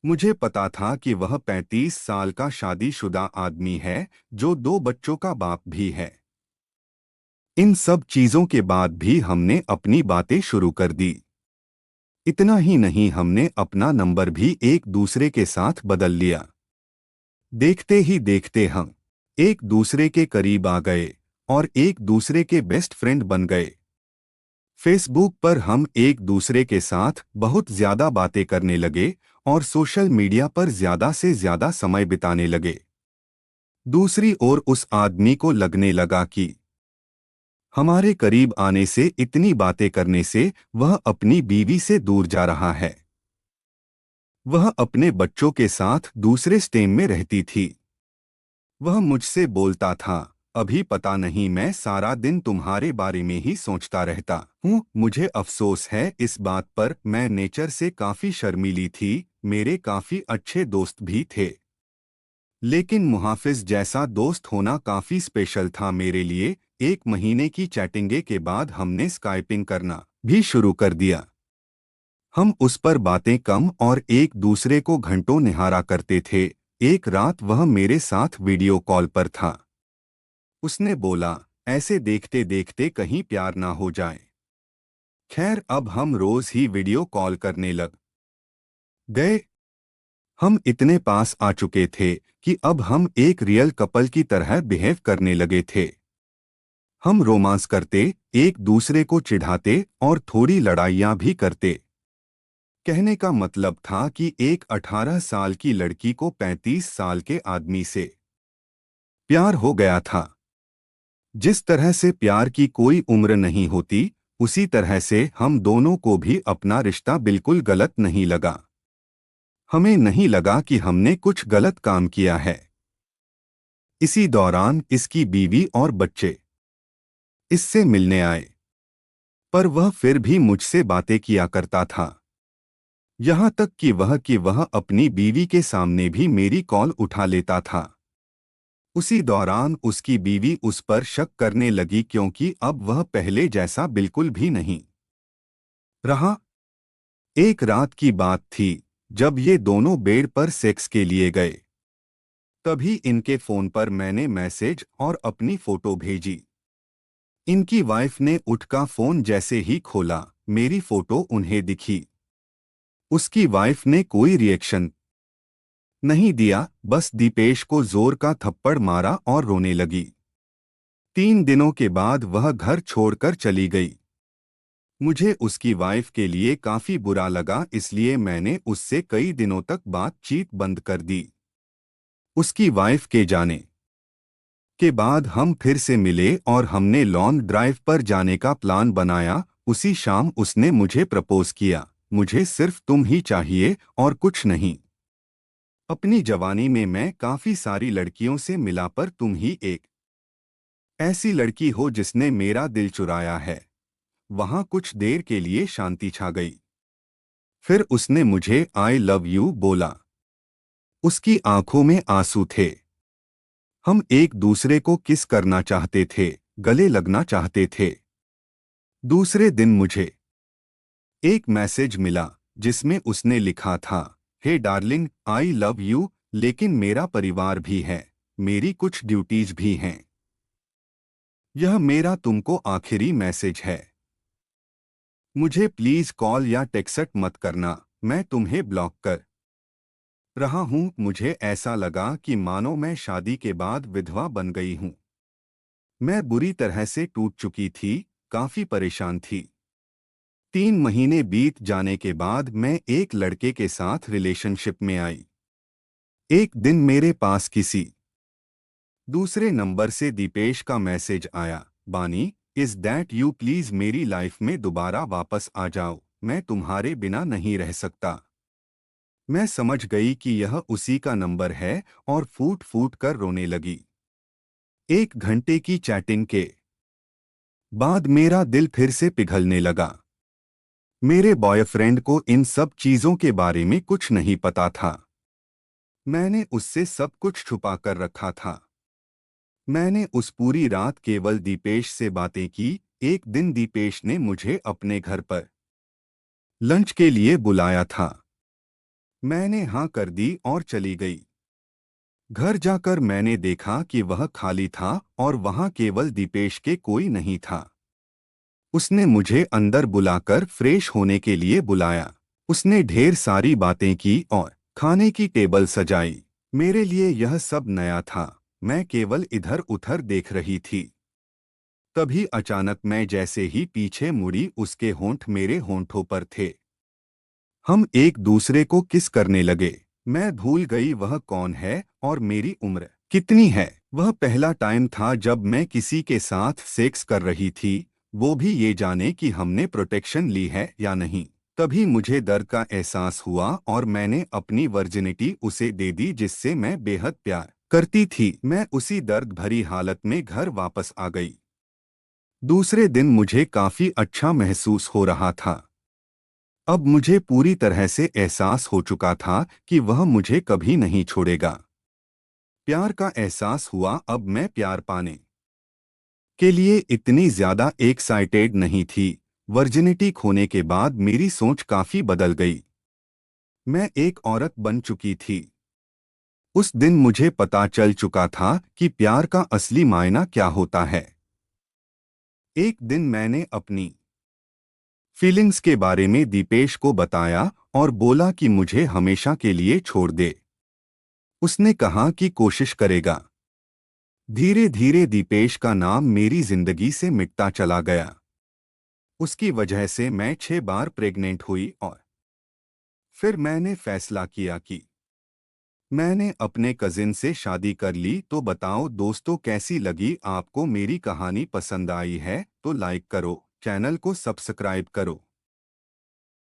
मुझे पता था कि वह 35 साल का शादीशुदा आदमी है जो 2 बच्चों का बाप भी है। इन सब चीजों के बाद भी हमने अपनी बातें शुरू कर दी। इतना ही नहीं, हमने अपना नंबर भी एक दूसरे के साथ बदल लिया। देखते ही देखते हम एक दूसरे के करीब आ गए और एक दूसरे के बेस्ट फ्रेंड बन गए। फेसबुक पर हम एक दूसरे के साथ बहुत ज्यादा बातें करने लगे और सोशल मीडिया पर ज्यादा से ज्यादा समय बिताने लगे। दूसरी ओर उस आदमी को लगने लगा कि हमारे करीब आने से, इतनी बातें करने से वह अपनी बीवी से दूर जा रहा है। वह अपने बच्चों के साथ दूसरे स्टेट में रहती थी। वह मुझसे बोलता था, अभी पता नहीं, मैं सारा दिन तुम्हारे बारे में ही सोचता रहता हूँ। मुझे अफसोस है इस बात पर, मैं नेचर से काफी शर्मीली थी। मेरे काफी अच्छे दोस्त भी थे, लेकिन मुहाफिज जैसा दोस्त होना काफी स्पेशल था मेरे लिए। 1 महीने की चैटिंग के बाद हमने स्काइपिंग करना भी शुरू कर दिया। हम उस पर बातें कम और एक दूसरे को घंटों निहारा करते थे। एक रात वह मेरे साथ वीडियो कॉल पर था। उसने बोला, ऐसे देखते देखते कहीं प्यार ना हो जाए। खैर, अब हम रोज ही वीडियो कॉल करने लग गए। हम इतने पास आ चुके थे कि अब हम एक रियल कपल की तरह बिहेव करने लगे थे। हम रोमांस करते, एक दूसरे को चिढ़ाते और थोड़ी लड़ाइयाँ भी करते। कहने का मतलब था कि एक 18 साल की लड़की को 35 साल के आदमी से प्यार हो गया था। जिस तरह से प्यार की कोई उम्र नहीं होती, उसी तरह से हम दोनों को भी अपना रिश्ता बिल्कुल गलत नहीं लगा। हमें नहीं लगा कि हमने कुछ गलत काम किया है। इसी दौरान इसकी बीवी और बच्चे इससे मिलने आए, पर वह फिर भी मुझसे बातें किया करता था। यहाँ तक कि वह अपनी बीवी के सामने भी मेरी कॉल उठा लेता था। उसी दौरान उसकी बीवी उस पर शक करने लगी, क्योंकि अब वह पहले जैसा बिल्कुल भी नहीं रहा। एक रात की बात थी, जब ये दोनों बेड पर सेक्स के लिए गए। तभी इनके फोन पर मैंने मैसेज और अपनी फोटो भेजी। इनकी वाइफ ने उठका फोन जैसे ही खोला, मेरी फोटो उन्हें दिखी। उसकी वाइफ ने कोई रिएक्शन नहीं दिया, बस दीपेश को जोर का थप्पड़ मारा और रोने लगी। 3 दिनों के बाद वह घर छोड़कर चली गई। मुझे उसकी वाइफ के लिए काफी बुरा लगा, इसलिए मैंने उससे कई दिनों तक बातचीत बंद कर दी। उसकी वाइफ के जाने के बाद हम फिर से मिले और हमने लॉन्ग ड्राइव पर जाने का प्लान बनाया। उसी शाम उसने मुझे प्रपोज किया, मुझे सिर्फ तुम ही चाहिए और कुछ नहीं। अपनी जवानी में मैं काफी सारी लड़कियों से मिला, पर तुम ही एक ऐसी लड़की हो जिसने मेरा दिल चुराया है। वहां कुछ देर के लिए शांति छा गई। फिर उसने मुझे आई लव यू बोला। उसकी आंखों में आंसू थे। हम एक दूसरे को किस करना चाहते थे, गले लगना चाहते थे। दूसरे दिन मुझे एक मैसेज मिला जिसमें उसने लिखा था, हे डार्लिंग, आई लव यू, लेकिन मेरा परिवार भी है, मेरी कुछ ड्यूटीज भी हैं। यह मेरा तुमको आखिरी मैसेज है। मुझे प्लीज कॉल या टेक्स्ट मत करना, मैं तुम्हें ब्लॉक कर रहा हूं। मुझे ऐसा लगा कि मानो मैं शादी के बाद विधवा बन गई हूं। मैं बुरी तरह से टूट चुकी थी, काफी परेशान थी। 3 महीने बीत जाने के बाद मैं एक लड़के के साथ रिलेशनशिप में आई। एक दिन मेरे पास किसी दूसरे नंबर से दीपेश का मैसेज आया, बानी, इज दैट यू, प्लीज मेरी लाइफ में दोबारा वापस आ जाओ, मैं तुम्हारे बिना नहीं रह सकता। मैं समझ गई कि यह उसी का नंबर है और फूट फूट कर रोने लगी। 1 घंटे की चैटिंग के बाद मेरा दिल फिर से पिघलने लगा। मेरे बॉयफ्रेंड को इन सब चीजों के बारे में कुछ नहीं पता था। मैंने उससे सब कुछ छुपा कर रखा था। मैंने उस पूरी रात केवल दीपेश से बातें की। एक दिन दीपेश ने मुझे अपने घर पर लंच के लिए बुलाया था। मैंने हाँ कर दी और चली गई। घर जाकर मैंने देखा कि वह खाली था और वहां केवल दीपेश के कोई नहीं था। उसने मुझे अंदर बुलाकर फ्रेश होने के लिए बुलाया। उसने ढेर सारी बातें की और खाने की टेबल सजाई। मेरे लिए यह सब नया था। मैं केवल इधर उधर देख रही थी। तभी अचानक मैं जैसे ही पीछे मुड़ी, उसके होंठ मेरे होंठों पर थे। हम एक दूसरे को किस करने लगे। मैं भूल गई वह कौन है और मेरी उम्र कितनी है। वह पहला टाइम था जब मैं किसी के साथ सेक्स कर रही थी, वो भी ये जाने कि हमने प्रोटेक्शन ली है या नहीं। तभी मुझे दर्द का एहसास हुआ और मैंने अपनी वर्जिनिटी उसे दे दी जिससे मैं बेहद प्यार करती थी। मैं उसी दर्द भरी हालत में घर वापस आ गई। दूसरे दिन मुझे काफी अच्छा महसूस हो रहा था। अब मुझे पूरी तरह से एहसास हो चुका था कि वह मुझे कभी नहीं छोड़ेगा। प्यार का एहसास हुआ। अब मैं प्यार पाने के लिए इतनी ज्यादा एक्साइटेड नहीं थी। वर्जिनिटी खोने के बाद मेरी सोच काफी बदल गई। मैं एक औरत बन चुकी थी। उस दिन मुझे पता चल चुका था कि प्यार का असली मायना क्या होता है। एक दिन मैंने अपनी फीलिंग्स के बारे में दीपेश को बताया और बोला कि मुझे हमेशा के लिए छोड़ दे। उसने कहा कि कोशिश करेगा। धीरे धीरे दीपेश का नाम मेरी जिंदगी से मिटता चला गया। उसकी वजह से मैं 6 बार प्रेग्नेंट हुई और फिर मैंने फैसला किया कि मैंने अपने कजिन से शादी कर ली। तो बताओ दोस्तों, कैसी लगी आपको मेरी कहानी? पसंद आई है तो लाइक करो, चैनल को सब्सक्राइब करो।